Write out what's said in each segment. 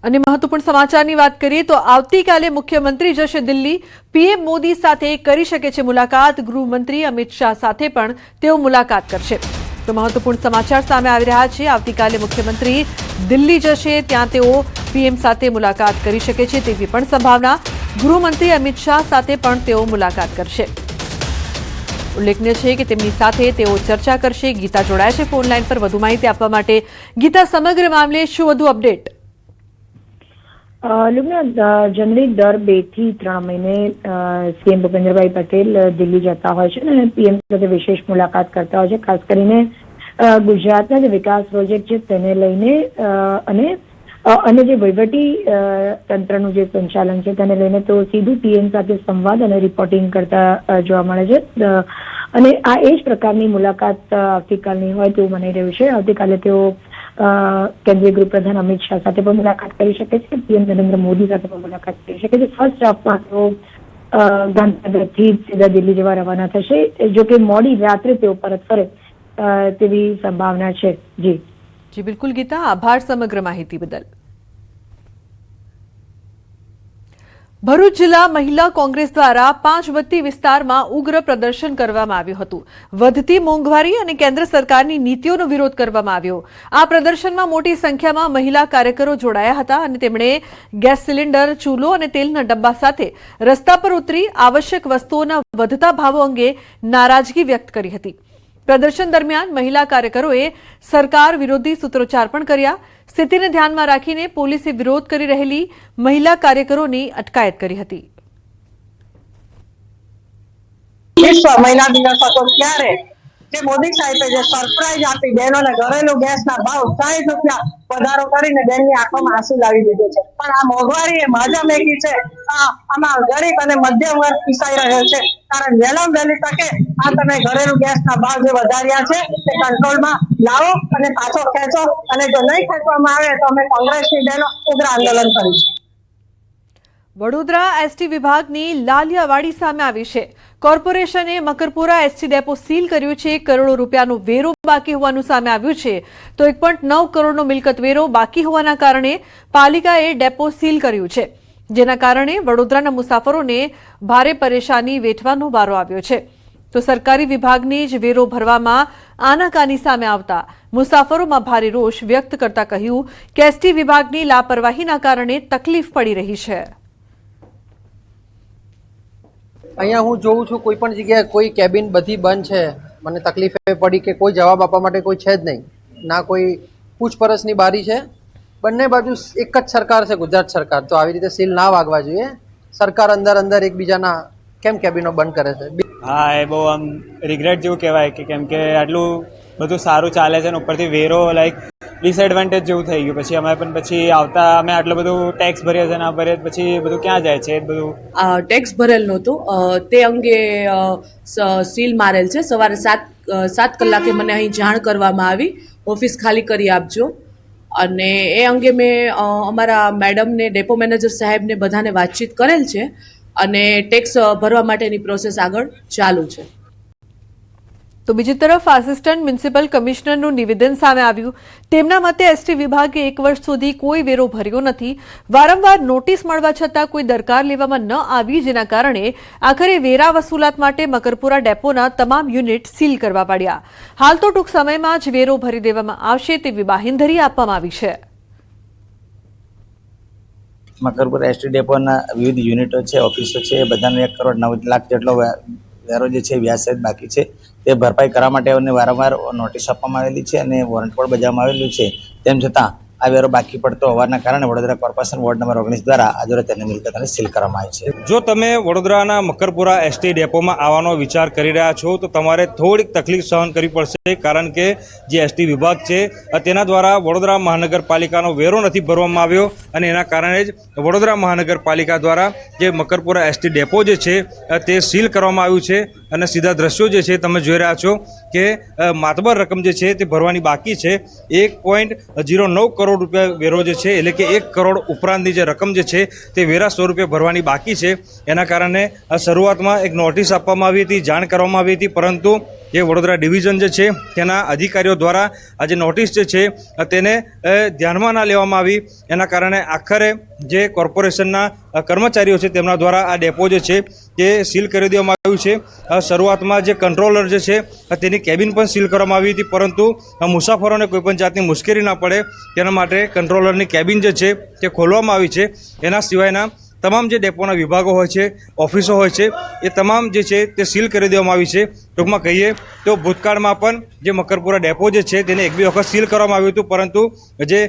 અને મહત્વપૂર્ણ સમાચારની વાત કરીએ તો આવતીકાલે મુખ્યમંત્રી જશે દિલ્હી। પીએમ મોદી સાથે કરી શકે છે મુલાકાત। ગૃહમંત્રી અમિત શાહ સાથે પણ તેઓ મુલાકાત કરશે। તો મહત્વપૂર્ણ સમાચાર સામે આવી રહ્યા છે। આવતીકાલે મુખ્યમંત્રી દિલ્હી જશે, ત્યાં તેઓ પીએમ સાથે મુલાકાત કરી શકે છે તેવી પણ સંભાવના। ગૃહમંત્રી અમિત શાહ સાથે પણ તેઓ મુલાકાત કરશે। ઉલ્લેખનીય છે કે તેમની સાથે તેઓ ચર્ચા કરશે। ગીતા જોડાય છે ફોન લાઈન પર વધુ માહિતી આપવા માટે। ગીતા, સમગ્ર મામલે શું વધુ અપડેટ? લુબના જનરલી દર 2 થી 3 મહિને સીએમ ભૂપેન્દ્રભાઈ પટેલ દિલ્હી જતા હોય છે અને પીએમ સાથે વિશેષ મુલાકાત કરતા હોય છે, ખાસ કરીને ગુજરાતના જે વિકાસ પ્રોજેક્ટ છે તેને લઈને અને જે વહીવટી તંત્રનું જે સંચાલન છે તેને લઈને તો સીધું પીએમ સાથે સંવાદ અને રિપોર્ટિંગ કરતા જોવા મળે છે અને આ એ જ પ્રકારની મુલાકાત આવતીકાલની હોય તેવું મનાઈ રહ્યું છે। આવતીકાલે તેઓ કેન્દ્રીય ગૃહપ્રધાન અમિત શાહ સાથે પણ મુલાકાત કરી શકે છે, પીએમ નરેન્દ્ર મોદી સાથે પણ મુલાકાત કરી શકે છે। ફર્સ્ટ હાફમાં તેઓ ગાંધીનગરથી સીધા દિલ્હી જવા રવાના થશે। જો કે મોડી રાત્રે તેઓ પરત ફરે તેવી સંભાવના છે। જી બિલકુલ ગીતા, આભાર સમગ્ર માહિતી બદલ। ભરૂચ જિલ્લા મહિલા કોંગ્રેસ દ્વારા 5 વત્તી વિસ્તારમાં ઉગ્ર પ્રદર્શન કરવામાં આવ્યું હતું। વધતી મોંઘવારી અને કેન્દ્ર સરકારની નીતિઓનો વિરોધ કરવામાં આવ્યો। આ પ્રદર્શનમાં મોટી સંખ્યામાં મહિલા કાર્યકરો જોડાયા હતા અને તેમણે ગેસ સિલિન્ડર, ચૂલો અને તેલના ડબ્બા સાથે રસ્તા પર ઉતરી આવશ્યક વસ્તુઓના વધતા ભાવો અંગે નારાજગી વ્યક્ત કરી હતી। પ્રદર્શન દરમિયાન મહિલા કાર્યકરોએ સરકાર વિરોધી સૂત્રોચ્ચાર પણ કર્યા। સ્થિતિને ધ્યાનમાં રાખીને પોલીસે વિરોધ કરી રહેલી મહિલા કાર્યકરોની અટકાયત કરી હતી। વિશ્વ મહિલા દિવસ હતો ત્યારે જે મોદી સાહેબે જે સરપ્રાઈઝ આપી બહેનોને ઘરેલું ગેસના ભાવ 60 રૂપિયા વધારો કરીને બેનની આંખોમાં આંસુ લાવી દીધું છે। પણ આ મોંઘવારી એ મહાજમેકી છે, આમાં ગરીબ અને મધ્યમ વર્ગ પીસાઈ રહ્યો છે। કારણ વહેલા વહેલી તકે આ તમે ઘરેલું ગેસના ભાવ જે વધાર્યા છે તે કંટ્રોલમાં લાવો અને પાછો ખેંચો, અને જો નહીં ખેંચવામાં આવે તો અમે કોંગ્રેસની બહેનો ઉગ્ર આંદોલન કરીશું। વડોદરા એસટી વિભાગની લાલિયાવાડી સામે આવી છે। કોર્પોરેશને મકરપુરા એસટી ડેપો સીલ કર્યું છે। કરોડો રૂપિયાનો વેરો બાકી હોવાનું સામે આવ્યું છે, તો 1.9 કરોડનો મિલકત વેરો બાકી હોવાના કારણે પાલિકાએ ડેપો સીલ કર્યું છે, જેના કારણે વડોદરાના મુસાફરોને ભારે પરેશાની વેઠવાનો વારો આવ્યો છે। તો સરકારી વિભાગને જ વેરો ભરવામાં આનાકાની સામે આવતા મુસાફરોમાં ભારે રોષ વ્યક્ત કરતા કહ્યું કે એસટી વિભાગની લાપરવાહીના કારણે તકલીફ પડી રહી છે। અહીંયા હું જોઉં છું કોઈ પણ જગ્યાએ કોઈ કેબિન બધી બંધ છે। મને તકલીફ એ પડી કે કોઈ જવાબ આપવા માટે કોઈ છે જ નહીં, ના કોઈ પૂછપરછની બારી છે। બંને બાજુ એક જ સરકાર છે, ગુજરાત સરકાર। તો આવી રીતે સીલ ના વાગવા જોઈએ। સરકાર અંદર એકબીજાના કેમ કેબિનો બંધ કરે છે? હા, એ બહુ આમ રિગ્રેટ જેવું કહેવાય કે કેમ કે આટલું બધું સારું ચાલે છે ને ઉપરથી વેરો લાઈક ડિસએડવાન્ટેજ જેવું થઈ ગયું। પછી અમે પણ પછી આવતા અમે આટલું બધું ટેક્સ ભરીએ છે, ના ભરીએ પછી બધું ક્યાં જાય છે? બધું ટેક્સ ભરેલ નહોતું, તે અંગે સીલ મારેલ છે। સવારે 7 કલાકે મને અહીં જાણ કરવામાં આવી, ઓફિસ ખાલી કરી આપજો, અને એ અંગે મેં અમારા મેડમને, ડેપો મેનેજર સાહેબને બધાને વાતચીત કરેલ છે અને ટેક્સ ભરવા માટેની પ્રોસેસ આગળ ચાલુ છે। તો બીજી તરફ આસિસ્ટન્ટ મ્યુનિસિપલ કમિશનરનું નિવેદન સામે આવ્યું। તેમના મતે એસટી વિભાગે 1 વર્ષ સુધી કોઈ વેરો ભર્યો નથી। વારંવાર નોટિસ મળવા છતાં કોઈ દરકાર લેવામાં ન આવી, જેના કારણે આખરે વેરા વસૂલાત માટે મકરપુરા ડેપોના તમામ યુનિટ સીલ કરવા પડ્યા। હાલ તો ટૂંક સમયમાં જ વેરો ભરી દેવામાં આવશે તેવી બાહેંધરી આપવામાં આવી છે। મકરપુરા એસટી ડેપોના વિવિધ યુનિટો છે, ઓફિસો છે, એ બધાનો 1 કરોડ 9 લાખ જેટલો વેરો જે છે વ્યાજ સહિત બાકી છે, તે ભરપાઈ કરવા માટે અમને વારંવાર નોટિસ આપવામાં આવેલી છે અને વોરંટ પણ બજાવવામાં આવેલું છે। તેમ છતાં આ વેરો બાકી પડતો હોવાના કારણે વડોદરા કોર્પોરેશન વોર્ડ નંબર 19 દ્વારા આજરોજ તેની મિલકતને સીલ કરવામાં આવી છે। જો તમે વડોદરાના મકરપુરા એસટી ડેપોમાં આવવાનો વિચાર કરી રહ્યા છો તો તમારે થોડીક તકલીફ સહન કરવી પડશે, કારણ કે જે એસટી વિભાગ છે તેના દ્વારા વડોદરા મહાનગરપાલિકાનો વેરો નથી ભરવામાં આવ્યો અને એના કારણે જ વડોદરા મહાનગરપાલિકા દ્વારા જે મકરપુરા એસટી ડેપો જે છે તે સીલ કરવામાં આવ્યું છે। અને સીધા દ્રશ્યો જે છે તમે જોઈ રહ્યા છો કે માતબર રકમ જે છે તે ભરવાની બાકી છે। 1.09 કરોડ રૂપિયા વેરો જે છે, એટલે કે 1 કરોડ ઉપરાંતની જે રકમ જે છે તે વેરા સ્વરૂપે ભરવાની બાકી છે। એના કારણે શરૂઆતમાં એક નોટિસ આપવામાં આવી હતી, જાણ કરવામાં આવી હતી, પરંતુ એ વડોદરા ડિવિઝન જે છે તેના અધિકારીઓ દ્વારા આ જે નોટિસ જે છે તેને ધ્યાનમાં ના લેવામાં આવી, એના કારણે આખરે જે કોર્પોરેશનના કર્મચારીઓ છે તેમના દ્વારા આ ડેપો જે છે તે સીલ કરી દેવામાં આવ્યું છે. શરૂઆતમાં જે કંટ્રોલર જે છે તેની કેબિન પણ સીલ કરવામાં આવી હતી, પરંતુ મુસાફરોને કોઈપણ જાતની મુશ્કેલી ના પડે તેના માટે કંટ્રોલરની કેબિન જે છે તે ખોલવામાં આવી છે. એના સિવાયના તમામ જે ડેપોના વિભાગો હોય છે, ઓફિસો હોય છે, એ તમામ જે છે તે સીલ કરી દેવામાં આવી છે. ટૂંકમાં કહીએ તો ભૂતકાળમાં પણ જે મકરપુરા ડેપો જે છે તેને 1-2 વખત સીલ કરવામાં આવ્યું હતું, પરંતુ જે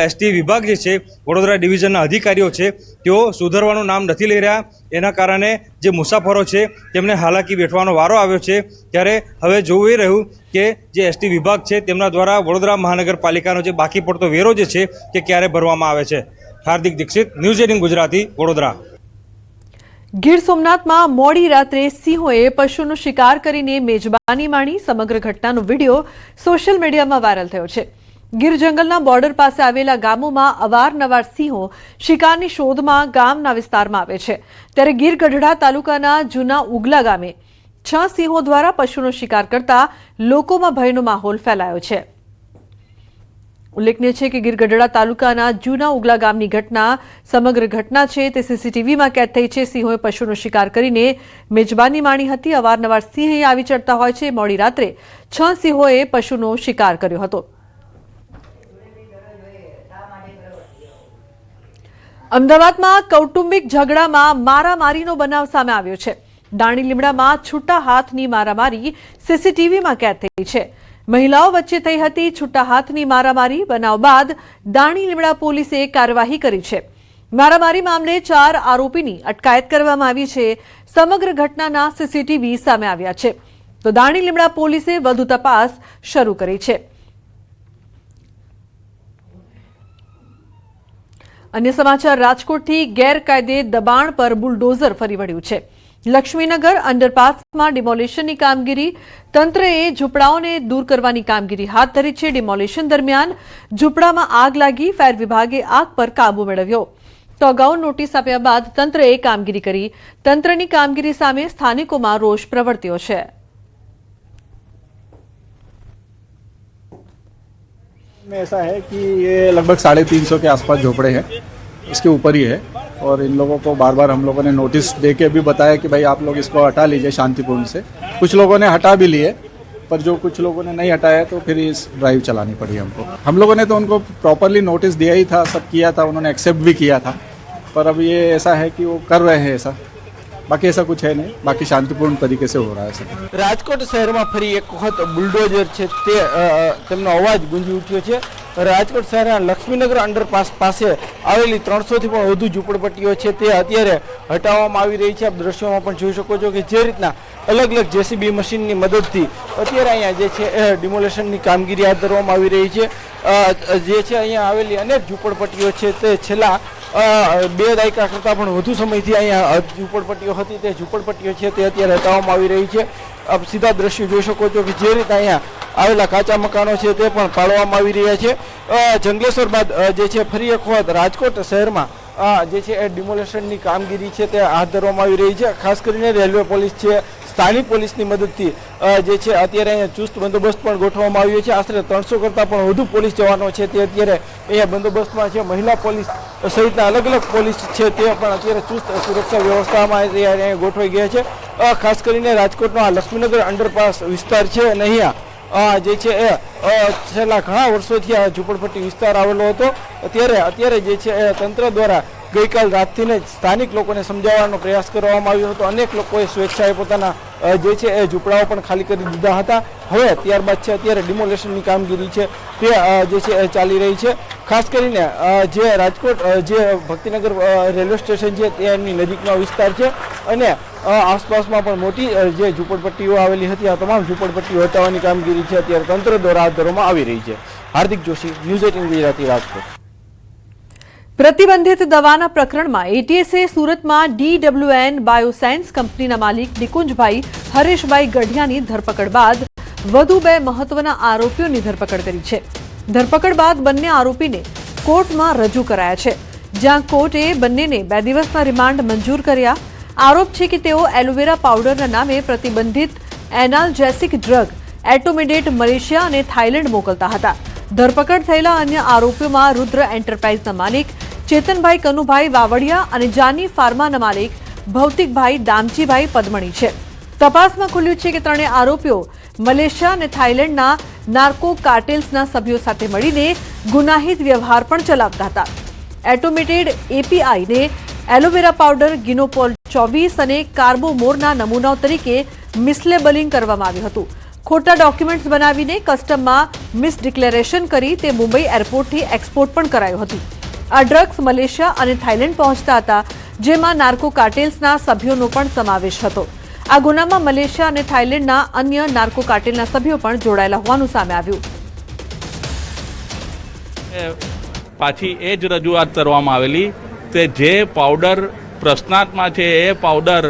એસટી વિભાગ જે છે વડોદરા ડિવિઝનના અધિકારીઓ છે તેઓ સુધરવાનું નામ નથી લઈ રહ્યા. એના કારણે જે મુસાફરો છે તેમને હાલાકી વેઠવાનો વારો આવ્યો છે. ત્યારે હવે જોવું એ રહ્યું કે જે એસટી વિભાગ છે તેમના દ્વારા વડોદરા મહાનગરપાલિકાનો જે બાકી પડતો વેરો જે છે તે ક્યારે ભરવામાં આવે છે. હાર્દિક દીક્ષિત, ન્યૂઝ 18 ગુજરાતી, વડોદરા. ગીર સોમનાથમાં મોડી રાત્રે સિંહોએ પશુનો શિકાર કરીને મેજબાની માણી. સમગ્ર ઘટનાનો વિડીયો સોશિયલ મીડિયામાં વાયરલ થયો છે. ગીર જંગલના બોર્ડર પાસે આવેલા ગામોમાં અવારનવાર સિંહો શિકારની શોધમાં ગામના વિસ્તારમાં આવે છે. ત્યારે ગીર ગઢડા તાલુકાના જૂના ઉગલા ગામે 6 સિંહો દ્વારા પશુનો શિકાર કરતા લોકોમાં ભયનો માહોલ ફેલાયો છે. ઉલ્લેખનીય છે કે ગીર ગઢડા તાલુકાના જૂના ઉગલા ગામની ઘટના સમગ્ર ઘટના છે તે સીસીટીવીમાં કેદ થઈ છે. સિંહોએ પશુનો શિકાર કરીને મેજબાની માણી હતી. અવારનવાર સિંહ અહીં આવી ચડતા હોય છે. મોડી રાત્રે 6 સિંહોએ પશુનો શિકાર કર્યો હતો. અમદાવાદમાં કૌટુંબિક ઝઘડામાં મારામારીનો બનાવ સામે આવ્યો છે. દાણી લીમડામાં છૂટા હાથની મારામારી સીસીટીવીમાં કેદ થઈ છે. મહિલાઓ વચ્ચે થઈ હતી છૂટા હાથની મારામારી. બનાવ બાદ દાણી લીમડા પોલીસે કાર્યવાહી કરી છે. મારામારી મામલે 4 આરોપીની અટકાયત કરવામાં આવી છે. સમગ્ર ઘટનાના સીસીટીવી સામે આવ્યા છે, તો દાણી લીમડા પોલીસે વધુ તપાસ શરૂ કરી છે. અન્ય સમાચાર, રાજકોટથી ગેરકાયદે દબાણ પર બુલડોઝર ફરી વળ્યું છે. લક્ષ્મીનગર અંડરપાસમાં ડિમોલિશનની કામગીરી. તંત્રએ ઝૂંપડાઓને દૂર કરવાની કામગીરી હાથ ધરી છે. ડિમોલિશન દરમિયાન ઝૂંપડામાં આગ લાગી. ફાયર વિભાગે આગ પર કાબુ મેળવ્યો. તો અગાઉ નોટિસ આપ્યા બાદ તંત્રએ કામગીરી કરી. તંત્રની કામગીરી સામે સ્થાનિકોમાં રોષ પ્રવર્ત્યો છે. ऐसा है कि ये लगभग 350 के आसपास झोपड़े हैं, इसके ऊपर ही है. और इन लोगों को बार बार हम लोगों ने नोटिस दे के भी बताया कि भाई आप लोग इसको हटा लीजिए शांतिपूर्ण से. कुछ लोगों ने हटा भी लिए, पर जो कुछ लोगों ने नहीं हटाया तो फिर इस ड्राइव चलानी पड़ी हमको. हम लोगों ने तो उनको प्रॉपरली नोटिस दिया ही था, सब किया था, उन्होंने एक्सेप्ट भी किया था. पर अब ये ऐसा है कि वो कर रहे हैं ऐसा. बाकी ऐसा कुछ है नहीं, बाकी शांतिपूर्ण तरीके से हो रहा है सब. રાજકોટ શહેરમાં ફરી એક વખત બુલડોઝર છે તે તેમનો અવાજ ગુંજી ઉઠ્યો છે. રાજકોટ શહેરના લક્ષ્મીનગર અંડરપાસ પાસે આવેલી 300થી પણ વધુ ઝૂંપડપટ્ટીઓ છે તે અત્યારે હટાવવામાં આવી રહી છે. આપ દ્રશ્યોમાં પણ જોઈ શકો છો કે જે રીતના અલગ અલગ જેસીબી મશીનની મદદથી અત્યારે અહીંયા જે છે એ ડિમોલેશનની કામગીરી હાથ ધરવામાં આવી રહી છે. જે છે અહીંયા આવેલી અનેક ઝૂંપડપટ્ટીઓ છે તે છેલ્લા 2 દાયકા કરતાં પણ વધુ સમયથી અહીંયા ઝૂંપડપટ્ટીઓ હતી તે ઝૂંપડપટ્ટીઓ છે તે અત્યારે હટાવવામાં આવી રહી છે. આપ સીધા દ્રશ્યો જોઈ શકો છો કે જે રીતે અહીંયા આવેલા કાચા મકાનો છે તે પણ પાડવામાં આવી રહ્યા છે. જંગલેશ્વર બાદ જે છે ફરી એક વખત રાજકોટ શહેરમાં જે છે એ ડિમોલેશનની કામગીરી છે તે હાથ ધરવામાં આવી રહી છે. ખાસ કરીને રેલવે પોલીસ છે, સ્થાનિક પોલીસની મદદથી જે છે અત્યારે અહીંયા ચુસ્ત બંદોબસ્ત પણ ગોઠવવામાં આવ્યો છે. આશરે 300 કરતાં પણ વધુ પોલીસ જવાનો છે તે અત્યારે અહીંયા બંદોબસ્તમાં છે. મહિલા પોલીસ સહિતના અલગ અલગ પોલીસ છે તે પણ અત્યારે ચુસ્ત સુરક્ષા વ્યવસ્થામાં અહીંયા ગોઠવાઈ ગયા છે. ખાસ કરીને રાજકોટનો આ લક્ષ્મીનગર અંડરપાસ વિસ્તાર છે અને અહીંયા જે છે એ છેલ્લા ઘણા વર્ષોથી આ ઝૂંપડપટ્ટી વિસ્તાર આવેલો હતો. અત્યારે જે છે એ તંત્ર દ્વારા ગઈકાલ રાતથી જ સ્થાનિક લોકોને સમજાવવાનો પ્રયાસ કરવામાં આવ્યો હતો. અનેક લોકોએ સ્વેચ્છાએ પોતાના જે છે એ ઝૂંપડાઓ પણ ખાલી કરી દીધા હતા. હવે ત્યારબાદ છે અત્યારે ડિમોલેશનની કામગીરી છે તે જે છે એ ચાલી રહી છે. ખાસ કરીને જે રાજકોટ જે ભક્તિનગર રેલવે સ્ટેશન છે તેની નજીકનો વિસ્તાર છે અને આસપાસમાં પણ મોટી જે ઝૂંપડપટ્ટીઓ આવેલી હતી આ તમામ ઝૂંપડપટ્ટીઓ હટાવવાની કામગીરી છે અત્યારે તંત્ર દ્વારા હાથ ધરવામાં આવી રહી છે. હાર્દિક જોશી, ન્યૂઝ 18 ગુજરાતી, રાજકોટ. પ્રતિબંધિત દવાના પ્રકરણમાં એટીએસે સુરતમાં DWN બાયોસાયન્સ કંપનીના માલિક નિકુંજભાઈ હરેશભાઈ ગઢિયાની ધરપકડ બાદ વધુ 2 મહત્વના આરોપીઓની ધરપકડ કરી છે. ધરપકડ બાદ બંને આરોપીને કોર્ટમાં રજૂ કરાયા છે, જ્યાં કોર્ટે બંનેને 2 દિવસના રિમાન્ડ મંજૂર કર્યા. આરોપ છે કે તેઓ એલોવેરા પાવડરના નામે પ્રતિબંધિત એનાલ્જેસિક ડ્રગ એટોમિડેટ મલેશિયા અને થાઇલેન્ડ મોકલતા હતા. ધરપકડ થયેલા અન્ય આરોપીઓમાં રુદ્ર એન્ટરપ્રાઇઝના માલિક ચેતનભાઈ કનુભાઈ વાવડિયા અને જાની ફાર્માના માલિક ભૌતિકભાઈ દામજીભાઈ પદમણી છે. તપાસમાં ખુલ્યું છે કે ત્રણેય આરોપીઓ મલેશિયા અને થાઇલેન્ડના નાર્કો કાર્ટેલ્સના સભ્યો સાથે મળીને ગુનાહિત વ્યવહાર પણ ચલાવતા હતા. એટોમેટેડ એપીઆઈને એલોવેરા પાવડર ગિનોપોલ 24 અને કાર્બોમોરના નમૂનાઓ તરીકે મિસલેબલિંગ કરવામાં આવ્યું હતું. ખોટા ડોક્યુમેન્ટ્સ બનાવીને કસ્ટમમાં મિસડિક્લેરેશન કરી તે મુંબઈ એરપોર્ટથી એક્સપોર્ટ પણ કરાયું હતું. આ ડ્રગ્સ મલેશિયા અને થાઇલેન્ડ પહોંચતા હતા, જેમાં નાર્કો કાર્ટેલ્સના સભ્યોનો પણ સમાવેશ હતો. આ ગુનામાં મલેશિયા અને થાઇલેન્ડના અન્ય નાર્કો કાર્ટેલના સભ્યો પણ જોડાયેલા હોવાનું સામે આવ્યું. પાછી એ જ રજૂઆત કરવામાં આવેલી કે જે પાવડર પ્રશ્નાર્થમાં છે એ પાવડર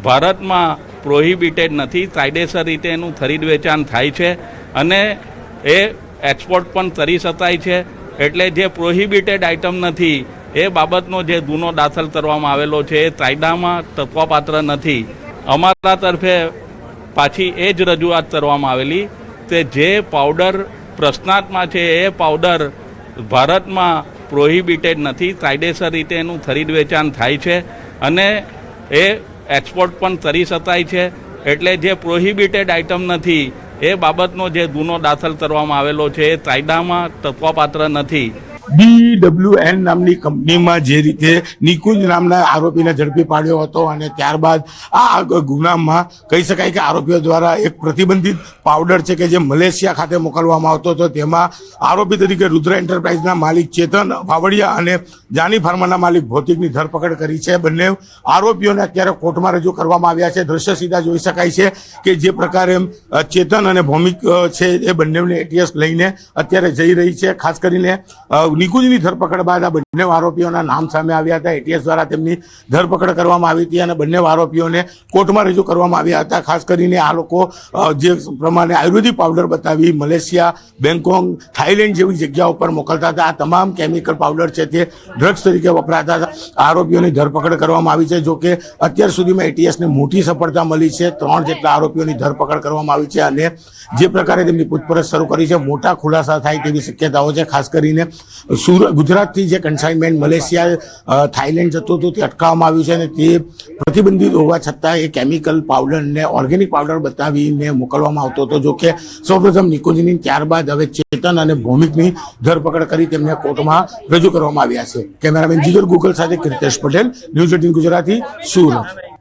ભારતમાં પ્રોહિબિટેડ નથી, કાયદેસર રીતે એનું ખરીદ વેચાણ થાય છે અને એ એક્સપોર્ટ પણ કરી શકાય છે. એટલે જે પ્રોહિબિટેડ આઇટમ નથી એ બાબતનો જે ગુનો દાખલ કરવામાં આવેલો છે એ કાયદામાં તત્વપાત્ર નથી. અમારા તરફે પાછી એ જ રજૂઆત કરવામાં આવેલી કે જે પાવડર પ્રશ્નાર્થમાં છે એ પાવડર ભારતમાં પ્રોહિબિટેડ નથી, કાયદેસર રીતે એનું ખરીદ વેચાણ થાય છે અને એ એક્સપોર્ટ પણ કરી શકાય છે. એટલે જે પ્રોહિબિટેડ આઇટમ નથી એ બાબતનો જે ગુનો દાખલ કરવામાં આવેલો છે એ કાયદામાં તત્વપાત્ર નથી. DWN નામની કંપનીમાં જે રીતે નિકુંજ નામના આરોપીને ઝડપી પાડ્યો હતો અને ત્યારબાદ આ ગુનામાં કહી શકાય કે આરોપીઓ દ્વારા એક પ્રતિબંધિત પાવડર છે કે જે મલેશિયા ખાતે મોકલવામાં આવતો હતો, તેમાં આરોપી તરીકે રુદ્ર એન્ટરપ્રાઇઝના માલિક ચેતન વાવડિયા અને જાની ફાર્માના માલિક ભૌતિકની ધરપકડ કરી છે. બંને આરોપીઓને અત્યારે કોર્ટમાં રજૂ કરવામાં આવ્યા છે. દ્રશ્ય સીધા જોઈ શકાય છે કે જે પ્રકારે ચેતન અને ભૌમિક છે એ બંનેને એટીએસ લઈને અત્યારે જઈ રહી છે. ખાસ કરીને નિકુંજની ધરપકડ બાદ આ બંને આરોપીઓના નામ સામે આવ્યા હતા. એટીએસ દ્વારા તેમની ધરપકડ કરવામાં આવી હતી અને બંને આરોપીઓને કોર્ટમાં રજૂ કરવામાં આવ્યા હતા. ખાસ કરીને આ લોકો જે પ્રમાણે આયુર્વેદિક પાવડર બતાવી મલેશિયા, બેંકોક, થાઇલેન્ડ જેવી જગ્યાઓ પર મોકલતા હતા. આ તમામ કેમિકલ પાવડર છે તે ડ્રગ્સ તરીકે વપરાતા હતા. આરોપીઓની ધરપકડ કરવામાં આવી છે. જોકે અત્યાર સુધીમાં એટીએસને મોટી સફળતા મળી છે. 3 જેટલા આરોપીઓની ધરપકડ કરવામાં આવી છે અને જે પ્રકારે તેમની પૂછપરછ શરૂ કરી છે, મોટા ખુલાસા થાય તેવી શક્યતાઓ છે. ખાસ કરીને ગુજરાતથી જે કન્સાઇનમેન્ટ મલેશિયા, થાઇલેન્ડ જતું હતું તે અટકાવવામાં આવ્યું છે અને તે પ્રતિબંધિત હોવા છતાં એ કેમિકલ પાવડરને ઓર્ગેનિક પાવડર બતાવીને મોકલવામાં આવતો હતો. જોકે સૌપ્રથમ નિકુંજની, ત્યારબાદ હવે ચેતન અને ભૌમિકની ધરપકડ કરી તેમને કોર્ટમાં રજૂ કરવામાં આવ્યા છે. કેમેરામેન જીગર ગુગલ સાથે કીર્તેશ પટેલ, ન્યૂઝ 18 ગુજરાતી, સુરત.